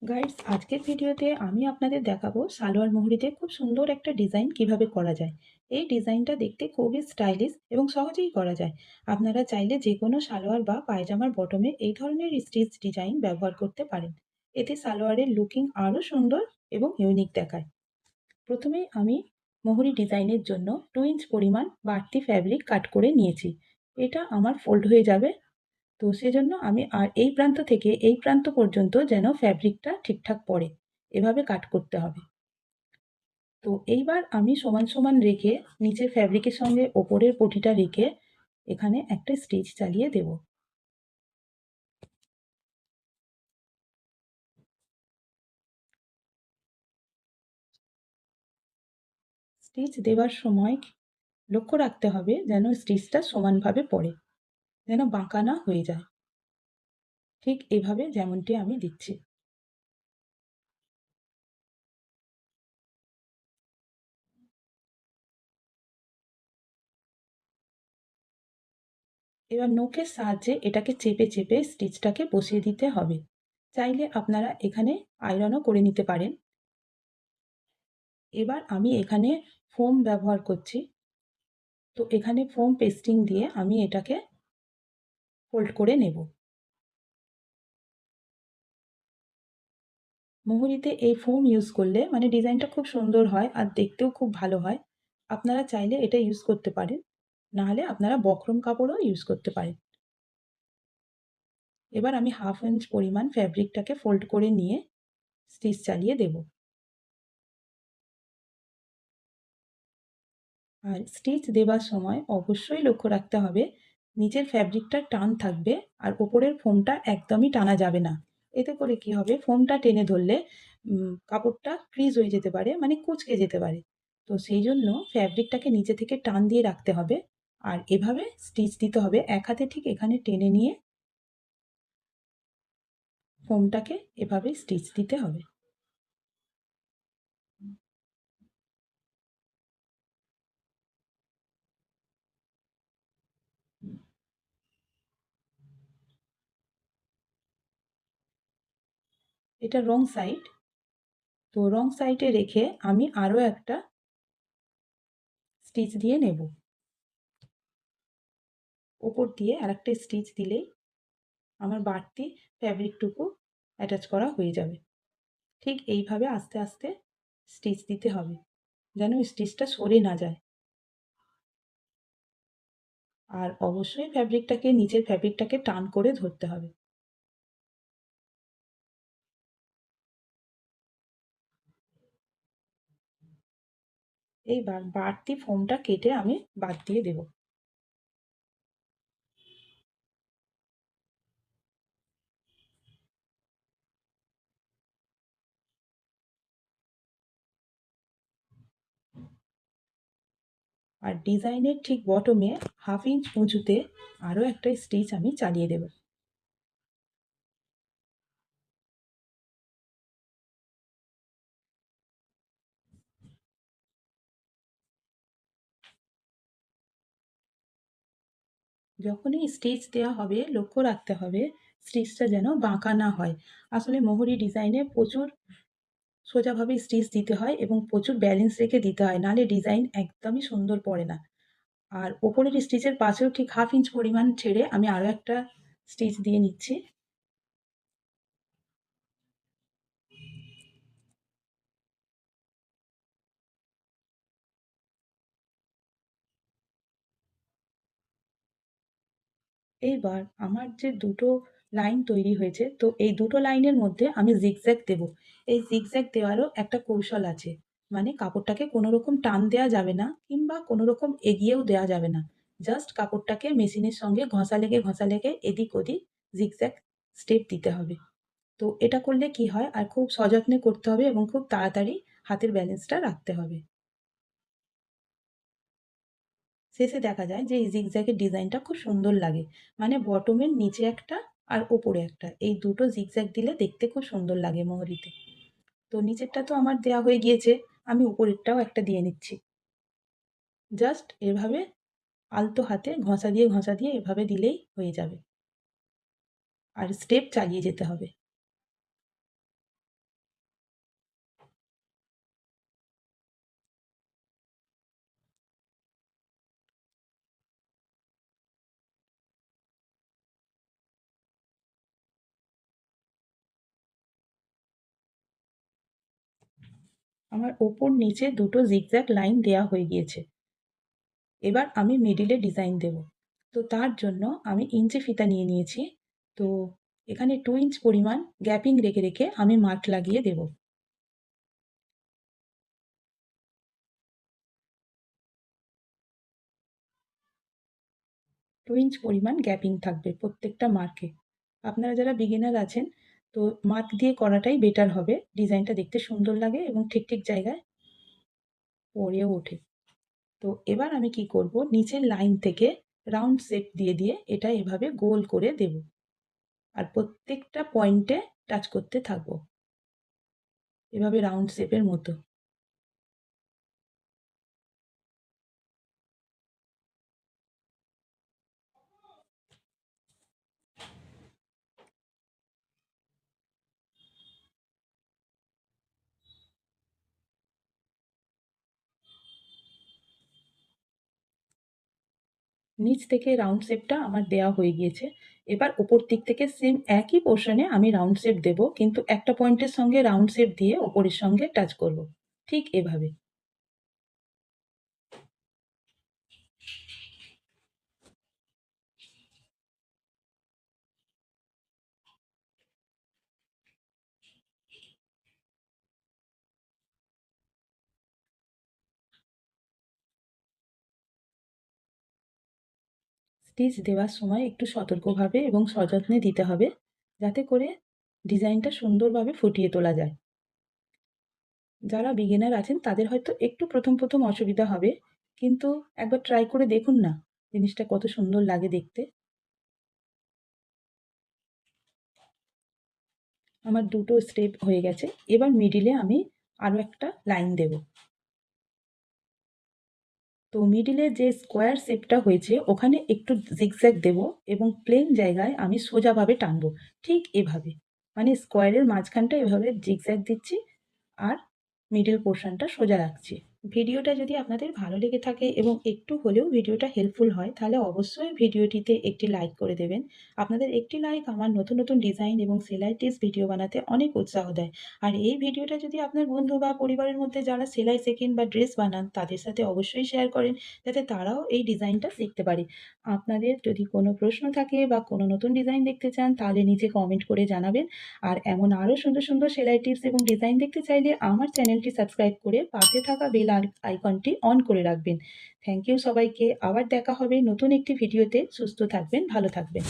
Guys, আজকের ভিডিওতে আমি আপনাদের দেখাবো সালোয়ার মোহরিতে খুব সুন্দর একটা ডিজাইন কিভাবে করা যায়। এই ডিজাইনটা দেখতে খুবই স্টাইলিশ এবং সহজেই করা যায়। আপনারা চাইলে যে কোনো সালোয়ার বা পায়জামার বটমে এই ধরনের স্টিচ ডিজাইন ব্যবহার করতে পারেন। এতে সালোয়ারের লুকিং আরও সুন্দর এবং ইউনিক দেখায়। প্রথমে আমি মোহরি ডিজাইনের জন্য 2 ইঞ্চ পরিমাণ বাড়তি ফ্যাব্রিক কাট করে নিয়েছি। এটা আমার ফোল্ড হয়ে যাবে। তো সেজন্য আমি এই প্রান্ত থেকে এই প্রান্ত পর্যন্ত যেন ফ্যাব্রিকটা ঠিকঠাক পড়ে, এভাবে কাট করতে হবে। তো এইবার আমি সমান সমান রেখে নিচের ফ্যাব্রিকের সঙ্গে ওপরের পটিটা রেখে এখানে একটা স্টিচ চালিয়ে দেব। স্টিচ দেওয়ার সময় লক্ষ্য রাখতে হবে যেন স্টিচটা সমানভাবে পড়ে, যেন বাঁকা না হয়ে যায়। ঠিক এভাবে যেমনটি আমি দিচ্ছি। এবার নখের সাহায্যে এটাকে চেপে চেপে স্টিচটাকে বসিয়ে দিতে হবে। চাইলে আপনারা এখানে আয়রনও করে নিতে পারেন। এবার আমি এখানে ফোম ব্যবহার করছি। তো এখানে ফোম পেস্টিং দিয়ে আমি এটাকে ফোল্ড করে নেব। মোহরিতে এই ফোম ইউজ করলে মানে ডিজাইনটা খুব সুন্দর হয় আর দেখতেও খুব ভালো হয়। আপনারা চাইলে এটা ইউজ করতে পারেন, নাহলে আপনারা বক্রম কাপড়ও ইউজ করতে পারেন। এবার আমি 1/2 ইঞ্চ পরিমাণ ফ্যাব্রিকটাকে ফোল্ড করে নিয়ে স্টিচ চালিয়ে দেব। আর স্টিচ দেবার সময় অবশ্যই লক্ষ্য রাখতে হবে নিচের ফ্যাব্রিকটা টান থাকবে আর ওপরের ফোমটা একদমই টানা যাবে না। এতে করে কি হবে, ফোমটা টেনে ধরলে কাপড়টা ক্রিজ হয়ে যেতে পারে, মানে কুঁচকে যেতে পারে। তো সেই জন্য ফ্যাব্রিকটাকে নিচে থেকে টান দিয়ে রাখতে হবে আর এভাবে স্টিচ দিতে হবে। এক হাতে ঠিক এখানে টেনে নিয়ে ফোমটাকে এভাবে স্টিচ দিতে হবে। এটা রং সাইড। তো রং সাইডে রেখে আমি আরও একটা স্টিচ দিয়ে নেব। ওপর দিয়ে আরেকটা স্টিচ দিলেই আমার বাড়তি ফ্যাব্রিকটুকু অ্যাটাচ করা হয়ে যাবে। ঠিক এইভাবে আস্তে আস্তে স্টিচ দিতে হবে, যেন স্টিচটা সরে না যায়। আর অবশ্যই নিচের ফ্যাব্রিকটাকে টান করে ধরতে হবে। এইবার বাড়তি ফোমটা কেটে আমি বাদ দিয়ে দেব। আর ডিজাইনের ঠিক বটমে 1/2 ইঞ্চ উঁচুতে আরও একটা স্টিচ আমি চালিয়ে দেব। যখনই স্টিচ দেওয়া হবে লক্ষ্য রাখতে হবে স্টিচটা যেন বাঁকা না হয়। আসলে মোহরি ডিজাইনে প্রচুর সোজাভাবে স্টিচ দিতে হয় এবং প্রচুর ব্যালেন্স রেখে দিতে হয়, নাহলে ডিজাইন একদমই সুন্দর পড়ে না। আর ওপরের স্টিচের পাশেও ঠিক 1/2 ইঞ্চ পরিমাণ ছেড়ে আমি আরও একটা স্টিচ দিয়ে নিচ্ছি। এইবার আমার যে দুটো লাইন তৈরি হয়েছে, তো এই দুটো লাইনের মধ্যে আমি জিগজ্যাগ দেব। এই জিগজ্যাগ দেওয়ারও একটা কৌশল আছে। মানে কাপড়টাকে কোনো রকম টান দেওয়া যাবে না কিংবা কোনো রকম এগিয়েও দেওয়া যাবে না। জাস্ট কাপড়টাকে মেশিনের সঙ্গে ঘষা লেগে এদিক ওদিক জিগজ্যাগ স্টেপ দিতে হবে। তো এটা করলে কি হয়, আর খুব সযত্নে করতে হবে এবং খুব তাড়াতাড়ি হাতের ব্যালেন্সটা রাখতে হবে। শেষে দেখা যায় যে এই জিগজ্যাগের ডিজাইনটা খুব সুন্দর লাগে। মানে বটমের নিচে একটা আর ওপরে একটা, এই দুটো জিগজ্যাগ দিলে দেখতে খুব সুন্দর লাগে মোহরিতে। তো নিচেরটা তো আমার দেয়া হয়ে গিয়েছে, আমি উপরেরটাও একটা দিয়ে নিচ্ছি। জাস্ট এভাবে আলতো হাতে ঘষা দিয়ে এভাবে দিলেই হয়ে যাবে। আর স্টেপ চালিয়ে যেতে হবে। আমার ওপর নিচে দুটো জিগজ্যাগ লাইন দেয়া হয়ে গিয়েছে। এবার আমি মিডিলে ডিজাইন দেব। তো তার জন্য আমি ইঞ্চি ফিতা নিয়ে নিয়েছি। তো এখানে 2 ইঞ্চ পরিমাণ গ্যাপিং রেখে রেখে আমি মার্ক লাগিয়ে দেব। 2 ইঞ্চ পরিমাণ গ্যাপিং থাকবে প্রত্যেকটা মার্কে। আপনারা যারা বিগিনার আছেন, তো মার্ক দিয়ে করাটাই বেটার হবে। ডিজাইনটা দেখতে সুন্দর লাগে এবং ঠিক ঠিক জায়গায় পড়েও ওঠে। তো এবার আমি কি করব, নিচের লাইন থেকে রাউন্ড শেপ দিয়ে দিয়ে এটা এভাবে গোল করে দেব। আর প্রত্যেকটা পয়েন্টে টাচ করতে থাকবো এভাবে রাউন্ড শেপের মতো। নিচ থেকে রাউন্ড শেপটা আমার দেওয়া হয়ে গিয়েছে। এবার ওপর দিক থেকে সেম একই পোর্শনে আমি রাউন্ড শেপ দেব, কিন্তু একটা পয়েন্টের সঙ্গে রাউন্ড শেপ দিয়ে ওপরের সঙ্গে টাচ করব, ঠিক এভাবে। স্টিচ দেওয়ার সময় একটু সতর্কভাবে এবং সযত্নে দিতে হবে, যাতে করে ডিজাইনটা সুন্দরভাবে ফুটিয়ে তোলা যায়। যারা বিগিনার আছেন তাদের হয়তো একটু প্রথম অসুবিধা হবে, কিন্তু একবার ট্রাই করে দেখুন না, জিনিসটা কত সুন্দর লাগে দেখতে। আমার দুটো স্টেপ হয়ে গেছে। এবার মিডিলে আমি আরও একটা লাইন দেব। তো মিডিলে যে স্কোয়ার শেপটা হয়েছে ওখানে একটু জিগজ্যাগ দেব এবং প্লেন জায়গায় আমি সোজাভাবে টানবো, ঠিক এভাবে। মানে স্কোয়ারের মাঝখানটা এভাবে জিগজ্যাগ দিচ্ছি আর মিডল পোর্শনটা সোজা রাখছি। ভিডিওটা যদি আপনাদের ভালো লেগে থাকে এবং একটু হলেও ভিডিওটা হেল্পফুল হয়, তাহলে অবশ্যই ভিডিওটিতে একটি লাইক করে দেবেন। আপনাদের একটি লাইক আমার নতুন নতুন ডিজাইন এবং সেলাই টিপস ভিডিও বানাতে অনেক উৎসাহ দেয়। আর এই ভিডিওটা যদি আপনার বন্ধু বা পরিবারের মধ্যে যারা সেলাই শেখেন বা ড্রেস বানান তাদের সাথে অবশ্যই শেয়ার করেন, যাতে তারাও এই ডিজাইনটা শিখতে পারে। আপনাদের যদি কোনো প্রশ্ন থাকে বা কোনো নতুন ডিজাইন দেখতে চান, তাহলে নিচে কমেন্ট করে জানাবেন। আর এমন আরও সুন্দর সুন্দর সেলাই টিপস এবং ডিজাইন দেখতে চাইলে আমার চ্যানেলটি সাবস্ক্রাইব করে পাশে থাকা বেল আইকনটি অন করে রাখবেন। থ্যাংক ইউ সবাইকে। আবার দেখা হবে নতুন একটি ভিডিওতে। সুস্থ থাকবেন, ভালো থাকবেন।